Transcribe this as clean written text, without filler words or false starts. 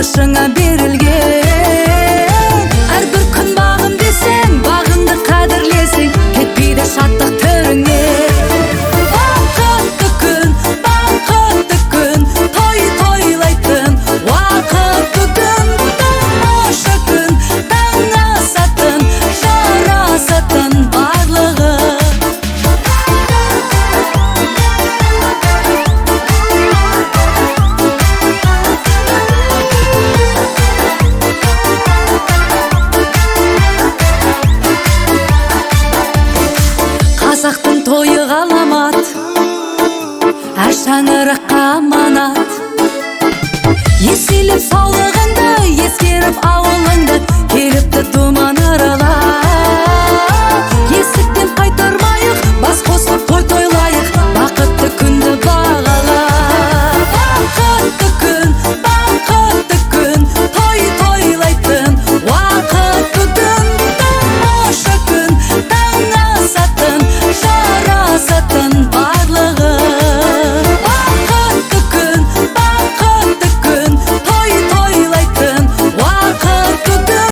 башыңа берілген. Әрбір күн бағым десең, бағыңды қадірлесең, кетпейді шаттық түріңе. Бақытты күн, той тойлайтын уақыт бүгін. Тамаша күн, таң асатын, жарасатын барлығы. Қазақтың тойы ғаламат, әр шаңыраққа аманат. Еселіп саулығыңды, ескеріп ауылыңды,